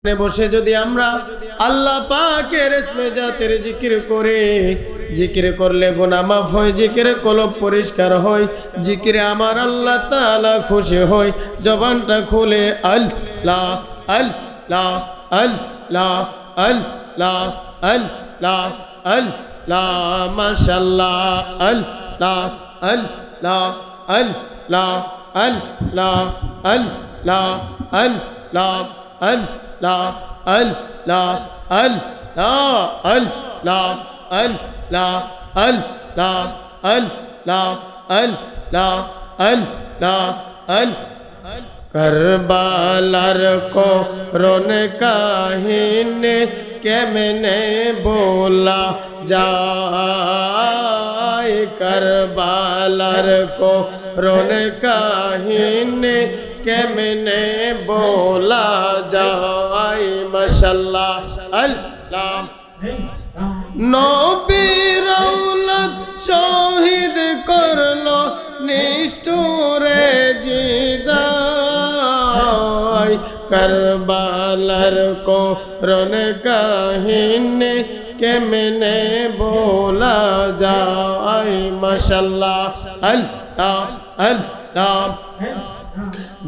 বসে যদি আমরা আল্লাহ পাকের ইসমে জাতের জিকির করে, জিকির করলে গুনাহ মাফ হয়, জিকিরে কলব পরিষ্কার হয়, জিকিরে আমার আল্লাহ তাআলা খুশি হয়। জবানটা খুলে আল্লাহ আল্লাহ আল্লাহ আল্লাহ আল্লাহ আল্লাহ মাশাআল্লাহ আল্লাহ আল্লাহ আল্লাহ আল্লাহ আল্লাহ আল্লাহ আল্লাহ আল্লাহ আল্লাহ আল্লাহ আল্লাহ আল্লাহ আল্লাহ আল্লাহ আল্লাহ আল্লাহ করবালার করুণ কাহিনী কেমনে বলা যায়, করবালার করুণ কাহিনী কেমনে বলা যায়। মাশাআল্লাহ আল্লাহ নবীর আওলাদ শহীদ করলো নিষ্ঠুরে জিদায়, করবালার করুণ কাহিনী কেমনে বলা যায়। মাশাআল্লাহ আল্লাহ আল্লাহ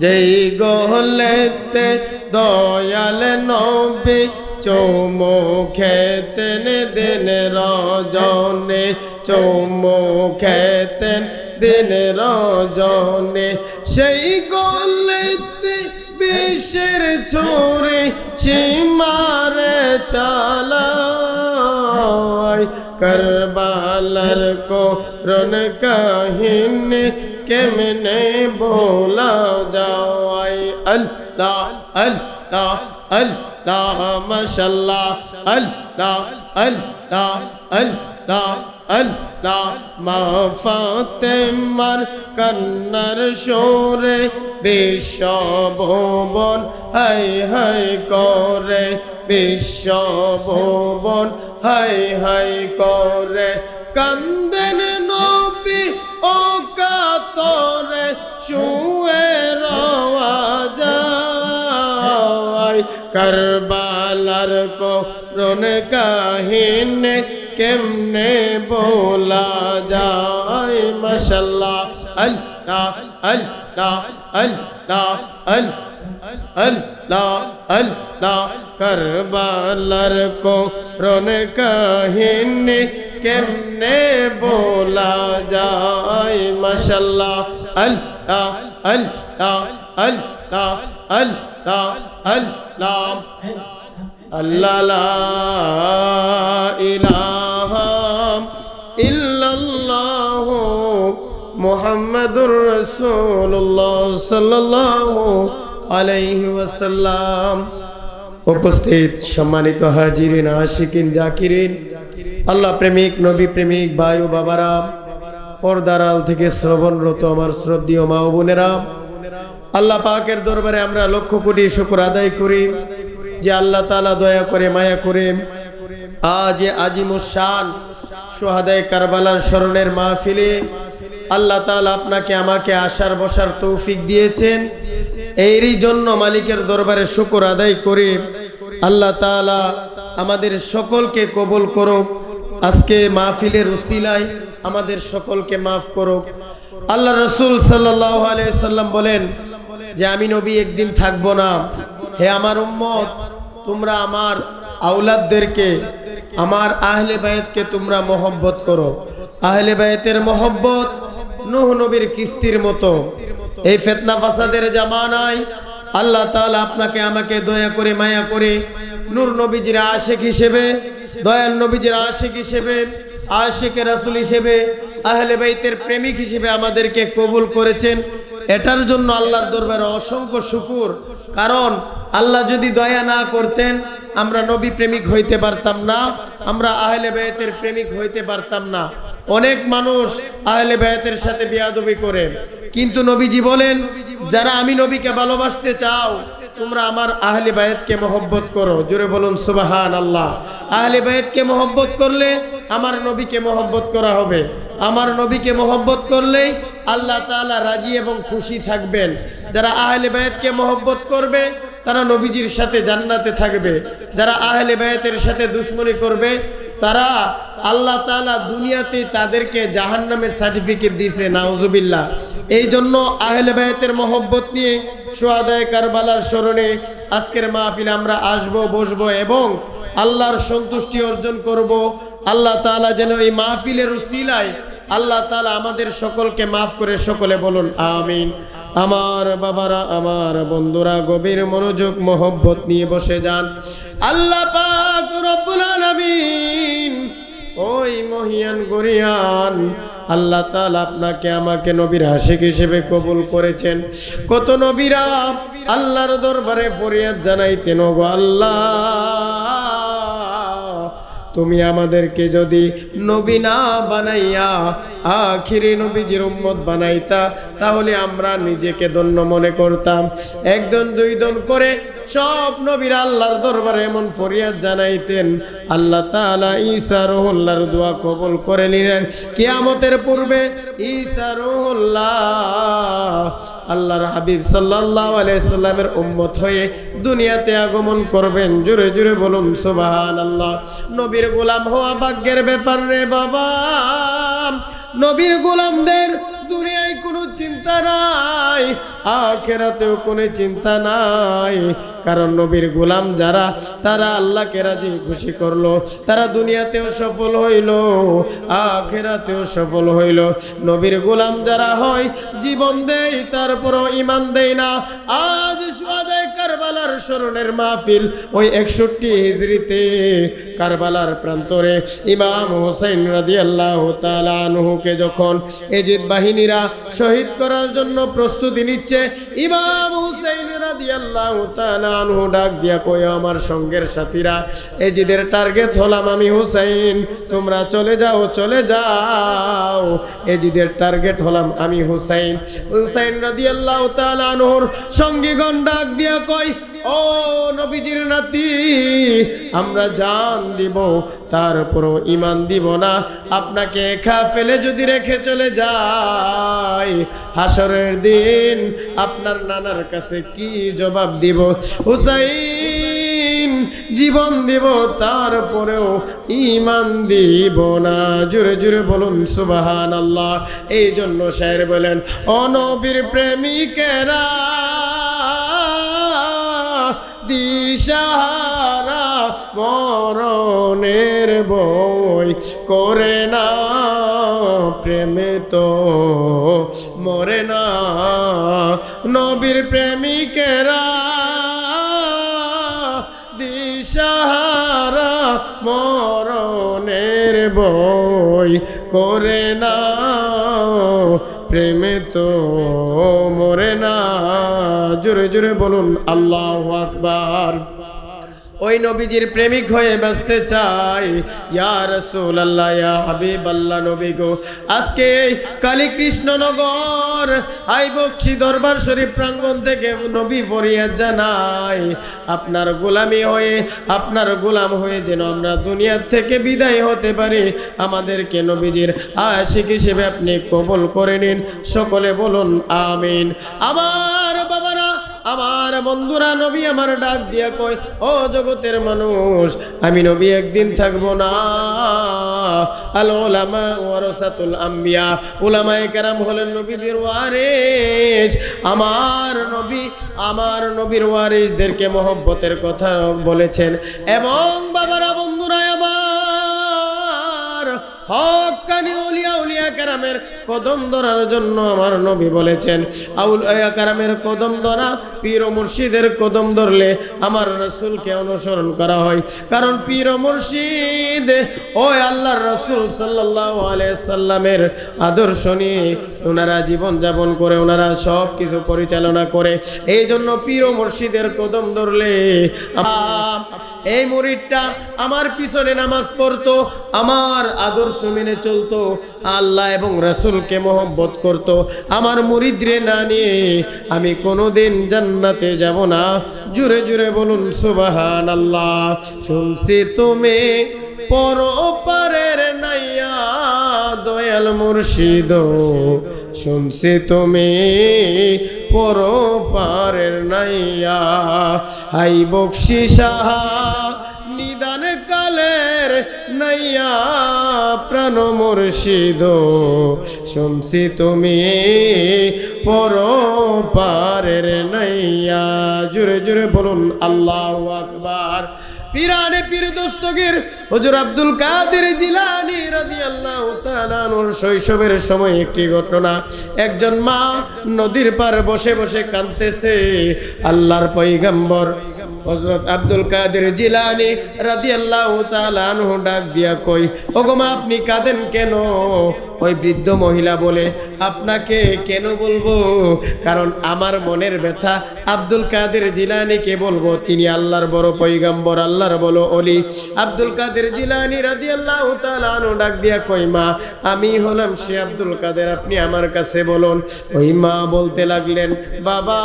যেই গহলেতে দয়াল নবী চৌমুখেতেন দিন রজনে, চৌমুখেতেন দিন রজনে, সেই গহলেতে বিষের ছুরি সীমারে চালায়, করবালার করুণ কাহিনী কেমনে বলা যায়। আল্লাহ আল্লাহ আল্লাহ মাশাআল্লাহ আল্লাহ আল্লাহ আল্লাহ আল্লাহ মা ফাতেমার কান্নার সুরে বিশ্ব ভুবন হাই হাই করে, বিশ্ব ভুবন হাই হাই করে, কান্দেন নবী ও কাতরে শুয়ে রওয়া যায়, করবালার করুণ কাহিনী কেমনে বলা যায়। মাশাআল্লাহ আল্লাহ আল্লাহ আল্লাহ আল্লাহ আল্লাহ করবালার করুণ কাহিনী কেমনে বলা যায়। মাশাআল্লাহ আল্লাহ আল্লাহ আল্লাহ আল্লাহ আল্লাহ আল্লাহ লা ইলাহা ইল্লাল্লাহ মুহাম্মাদুর রাসূলুল্লাহ সাল্লাল্লাহু আলাইহি ওয়াসাল্লাম। উপস্থিত সম্মানিত হাজিরিন, আশিকিন, জাকিরিন, আল্লাহ প্রেমিক, নবী প্রেমিক ভাই ও বাবারা, পর্দার আড়াল থেকে শ্রবণরত আমার শ্রদ্ধেয় মা ও বোনেরা, আল্লাহ পাকের দরবারে আমরা লক্ষ কোটি শুকর আদায় করি যে আল্লাহ তাআলা দয়া করে মায়া করে আজ আজিমুস শান শুহাদায়ে কারবালার স্মরণের মাহফিলে আল্লাহ তাআলা আপনাকে আমাকে আসার বসার তৌফিক দিয়েছেন। এরই জন্য মালিকের দরবারে শুকর আদায় করে আল্লাহ তাআলা আমাদের সকলকে কবুল করুক। আজকে মাহফিলের উসিলায় আমাদের সকলকে মাফ করুক। আল্লাহ রাসূল সাল্লাল্লাহু আলাইহি সাল্লাম বলেন যে আমি নবী একদিন থাকবো না। হে আমার উম্মত, তোমরা আমার আওলাদদেরকে, আমার আহলে বায়াতকে তোমরা মহব্বত করো। আহলে বায়াতের মহব্বত নূহ নবীর কিস্তির মতো। এই ফিতনা ফাসাদের জামানায় আল্লাহ তাআলা আপনাকে আমাকে দয়া করে মায়া করে নূর নবীজির আশিক হিসেবে, দয়াল নবীজির আশিক হিসেবে, আশিকে রাসূল হিসেবে, আহলে বাইতের প্রেমিক হিসেবে আমাদেরকে কবুল করেছেন। এটার জন্য আল্লাহর দরবারে অসংখ্য শুকর। কারণ আল্লাহ যদি দয়া না করতেন আমরা নবী প্রেমিক হইতে পারতাম না, আমরা আহলে বাইতের প্রেমিক হইতে পারতাম না। অনেক মানুষ আহলে বাইতের সাথে বেয়াদবি করে, কিন্তু নবীজি বলেন যারা আমি নবীকে ভালোবাসতে চাও তোমরা আমার আহলে বায়াতকে মহব্বত করো। জোরে বলুন সুবহানাল্লাহ। আহলে বায়াতকে মহব্বত করলে আমার নবীকে মহব্বত করা হবে। আমার নবীকে মহব্বত করলেই আল্লাহ তাআলা রাজি এবং খুশি থাকবেন। যারা আহলে বায়াতকে মহব্বত করবে তারা নবীজির সাথে জান্নাতে থাকবে। যারা আহলে বায়াতের সাথে দুশমনি করবে তারা আল্লাহ তাআলা দুনিয়াতে তাদেরকে জাহান্নামের সার্টিফিকেট দিয়েছে, নাউজুবিল্লাহ। এই জন্য আহলে বায়াতের মহব্বত নিয়ে শুহাদায়ে কারবালার স্মরণে আজকের মাহফিলে আমরা আসব, বসবো এবং আল্লাহর সন্তুষ্টি অর্জন করব। আল্লাহ তাআলা যেন এই মাহফিলের উসিলায় আল্লাহ তাআলা আমাদের সকলকে মাফ করে সকলে বলুন আমিন। আমার বাবারা, আমার বন্ধুরা, গভীর মনোযোগ মহব্বত নিয়ে বসে যান। আল্লাহ পাক রব্বুল আলামিন ওই মহিয়ান গরিয়ান আল্লাহ তাআলা আপনাকে আমাকে নবীর আশিক হিসেবে কবুল করেছেন। কত নবীরা আল্লাহর দরবারে ফরিয়াদ জানাইতেন, ওগো আল্লাহ তুমি আমাদেরকে যদি নবী না বানাইয়া আখিরি নবীজির উম্মত বানাইতা তাহলে আমরা নিজেকে ধন্য মনে করতাম। একজন দুইজন করে সব নবীরা আল্লাহর দরবারে এমন ফরিয়াদ জানাইতেন, আল্লাহ তাআলা ঈসা রুহুল্লাহর দোয়া কবুল করে নিলেন। কিয়ামতের পূর্বে ঈসা রুহুল্লাহ আল্লাহর হাবিব সাল্লাল্লাহু আলাইহি সাল্লামের উম্মত হয়ে দুনিয়াতে আগমন করবেন। জোরে জোরে বলুন সুবহানাল্লাহ। নবীর গোলাম হওয়া ভাগ্যের ব্যাপার রে বাবা। নবীর গোলামদের দুনিয়ায় কোনো চিন্তা নাই, আখিরাতেও কোনো চিন্তা নাই। কারণ নবীর গোলাম যারা, তারা আল্লাহকে রাজি খুশি করলো, তারা দুনিয়াতেও সফল হইল, আখিরাতেও সফল হইল। নবীর গোলাম যারা হয় জীবন দেয় তারপরও ঈমান দেয় না। আজ শুহাদায়ে কারবালার স্মরণের মাহফিল ওই 61 হিজরিতে কারবালার প্রান্তরে ইমাম হুসাইন রাদিয়াল্লাহু তাআলা আনহুকে যখন এজিদ বাহিনীরা শহীদ করার জন্য প্রস্তুতি নিচ্ছে, ইমাম হুসাইন রাদিয়াল্লাহু তাআলা আনহু ডাক দিয়া কয়, আমার সঙ্গের সাথীরা, এজিদের টার্গেট হলাম আমি হুসাইন, তোমরা চলে যাও, চলে যাও। এজিদের টার্গেট হলাম আমি হুসাইন। হুসাইন রাদিয়াল্লাহু তাআলা আনহুর সঙ্গীগণ ডাক দিয়া কয়, ও নবীজির নাতি, আমরা জান দিব তারপরও ঈমান দিব না। আপনাকে একা ফেলে যদি রেখে চলে যাই, হাসরের দিন আপনার নানার কাছে কি জবাব দিব? হুসাইন, জীবন দিব তারপরেও ঈমান দিব না। জোরে জোরে বলুন সুবহানাল্লাহ। এই জন্য শায়ের বলেন, ও নবীর প্রেমিকেরা, দিশাহারা মরণের বই করে না, প্রেমে তো মরে না। নবীর প্রেমিকেরা দিশাহারা মরণের বই করে না, প্রেমে তো মরে না। জোরে জোরে বলুন আল্লাহু আকবার। ওই নবীজির প্রেমিক হয়ে বাঁচতে চাই। ইয়া রাসূলুল্লাহ, ইয়া হাবিবাল্লাহ, নবী গো, আজকে কালী কৃষ্ণনগর আইবক্সি দরবার শরীফ প্রাঙ্গণ থেকে নবী ফরিয়াদ জানায়, আপনার গোলামি হয়ে, আপনার গোলাম হয়ে যেন আমরা দুনিয়া থেকে বিদায় হতে পারি। আমাদেরকে নবীজির আশিক হিসেবে আপনি কবুল করে নিন। সকলে বলুন আমিন। আমার বাবারা, আমার বন্ধুরা, নবী আমার ডাক দিয়া কয়, ও জগতের মানুষ, আমি নবী একদিন থাকবো না। আল উলামা ওয়ারাসাতুল আম্বিয়া, উলামায়ে কেরাম হলেন নবীদের ওয়ারিস। আমার নবী, আমার নবীর ওয়ারিসদেরকে মহব্বতের কথা বলেছেন। এবং বাবারা, বন্ধুরা, আমার হক্কানি উলিয়া কেরামের কদম ধরার জন্য আমার নবী বলেছেন, আউলিয়া কেরামের কদম ধরা, পীর ও মুর্শিদের কদম ধরলে আমার রাসূলকে অনুসরণ করা হয়। কারণ পীর ও মুর্শিদ ওই আল্লাহর রাসূল সাল্লাল্লাহু আলাইহি সাল্লামের আদর্শ নিয়ে ওনারা জীবন যাপন করে, ওনারা সব কিছু পরিচালনা করে। এই জন্য পীর ও মুর্শিদের কদম ধরলে এই মুরিদটা আমার পিছনে নামাজ পড়তো, আমার আদর্শ মেনে চলতো, আল্লাহ এবং রাসূলকে মহব্বত করত। আমার মুরিদরে না নিয়ে আমি কোনোদিন জান্নাতে যাব না। জোরে জোরে বলুন সুবহানাল্লাহ। শুনছি তুমি পরপারের নাইয়া দয়াল মুর্শিদ, শুনছি তুমি পরপারের নাইয়া। হাই বকশি সাহা নিদান কালের নাইয়া প্রাণ মুর্শিদ, শুনছি তুমি পরপারের নাইয়া। জোরে জোরে বলুন আল্লাহু আকবার। পীরানে পীর দস্তগীর হুজুর আব্দুল কাদের জিলানী রাদিয়াল্লাহু তাআলা আনহুর শৈশবের সময় একটি ঘটনা। একজন মা নদীর পার বসে বসে কাঁদতেছে। আল্লাহর পয়গম্বর হযরত আব্দুল কাদের জিলানী রাদিয়াল্লাহু তাআলা আনহু ডাক দিয়া কই, ওগো মা আপনি কাঁদেন কেন? ওই বৃদ্ধ মহিলা বলে, আপনাকে কেন বলবো, কারণ আমার মনের ব্যথা আব্দুল কাদের জিলানীকে বলবো। তিনি আল্লাহর বড় পয়গম্বর, আল্লাহর বড় ওলি। আব্দুল কাদের জিলানী রাদিয়াল্লাহু তাআলা আনহু ডাক দিয়া কই, মা আমি হলাম সে আব্দুল কাদের, আপনি আমার কাছে বলুন। ওই মা বলতে লাগলেন, বাবা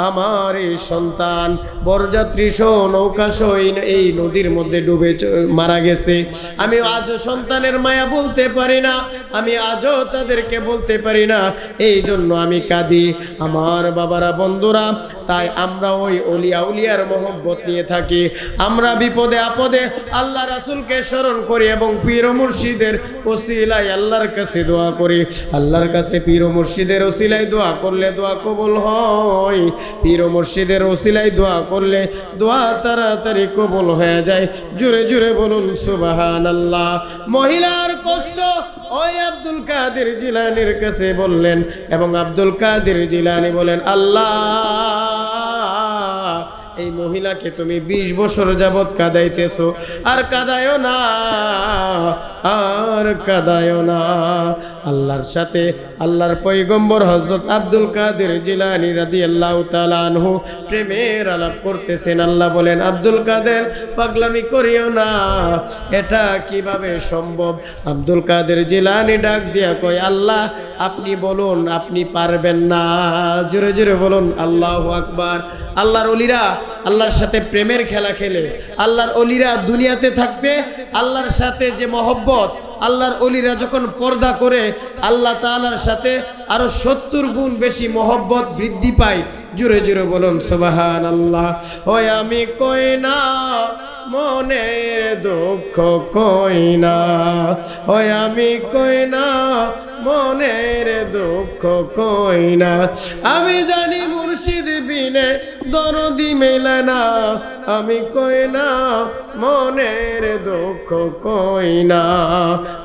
আমার এই সন্তান বরযাত্রী সহ নৌকা সহ এই নদীর মধ্যে ডুবে মারা গেছে। আমি আজও সন্তানের মায়া বলতে পারি না, আমি আজও তাদেরকে বলতে পারি না, এই জন্য আমি কাঁদি। আমার বাবারা বন্ধুরা, তাই আমরা ওই অলিয়া উলিয়ার মহব্বত নিয়ে থাকি। আমরা বিপদে আপদে আল্লাহ রাসূলকে স্মরণ করি এবং পীর ও মুর্শিদের ওসিলায় আল্লাহর কাছে দোয়া করি। আল্লাহর কাছে পীর ও মুর্শিদের ওসিলায় দোয়া করলে দোয়া কবুল হয়। পীর ও মুর্শিদের ওসিলায় দোয়া করলে দোয়া তাড়াতাড়ি কবুল হয়ে যায়। জোরে জোরে বলুন সুবহানাল্লাহ। মহিলার কষ্ট ওই আব্দুল কাদের জিলানীর কাছে বললেন এবং আব্দুল কাদের জিলানী বলেন, আল্লাহ এই মহিলাকে তুমি 20 বছর যাবত কাঁদাইতেছো, আর কাঁদায়ও না, আর কাঁদায়ও না। আল্লাহর সাথে আল্লাহর পয়গম্বর হযরত আব্দুল কাদের জিলানী রাদিয়াল্লাহু তাআলা আনহু প্রেমের আলাপ করতেছেন। আল্লাহ বলেন, আব্দুল কাদের পাগলামি করিও না, এটা কিভাবে সম্ভব? আব্দুল কাদের জিলানী ডাক দিয়া কয়, আল্লাহ আপনি বলুন, আপনি পারবেন না। জোরে জোরে বলুন আল্লাহু আকবার। আল্লাহর ওলিরা আল্লাহর সাথে প্রেমের খেলা খেলে। আল্লাহর ওলিরা দুনিয়াতে থাকতে আল্লাহর সাথে যে মহব্বত, আল্লাহর ওলিরা যখন পর্দা করে আল্লাহ তাআলার সাথে আরো 70 গুণ বেশি মহব্বত বৃদ্ধি পায়। জোরে জোরে বলুন সুবহানাল্লাহ। ওই আমি কই না মনের দুঃখ কই না, ওই আমি কই না মনের দুঃখ কই না, আমি জানি মুর্শিদ বিনে দরদি মেলে না, আমি কই না মনের দুঃখ কই না।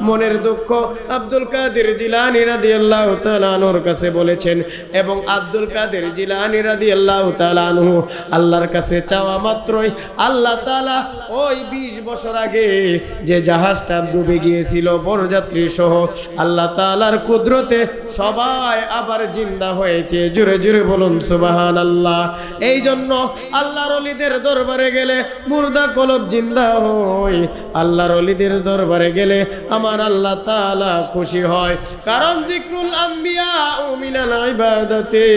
মনের দুঃখ আব্দুল কাদের জিলানী রাদিয়াল্লাহু তাআলা আনহুর কাছে বলেছেন এবং আব্দুল কাদের জিলানী রাদিয়াল্লাহু তাআলা আনহু আল্লাহর কাছে চাওয়া মাত্রই আল্লাহ তাআলা ওই 20 বছর আগে যে জাহাজটা ডুবে গিয়েছিল বরযাত্রী সহ, আল্লাহ তাআলার কুদরতে সবাই আবার জিন্দা হয়েছে। জোরে জোরে বলুন সুবহানাল্লাহ। এই জন্য আল্লাহর ওলিদের দরবারে গেলে মুর্দা কলব জিন্দা হয়। আল্লাহর ওলিদের দরবারে গেলে আমার আল্লাহ তাআলা খুশি হয়, কারণ যিকরুল আম্বিয়া মিনাল ইবাদাতি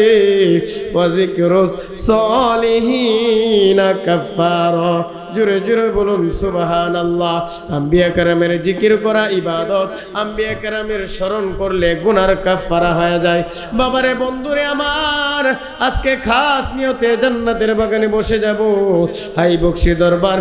ওয়া যিকরুস সালিহিনা কাফারা। জোরে জোরে বলুন সুবহানাল্লাহ। আম্বিয়া কেরামের জিকির করা ইবাদত, আম্বিয়া কেরামের স্মরণ করলে গুনার কাফারা হয়ে যায়। বাবারে বন্ধুরে আমার, আজকে খাস নিয়তে জান্নাতের বাগানে বসে যাব। হাই বকশি দরবার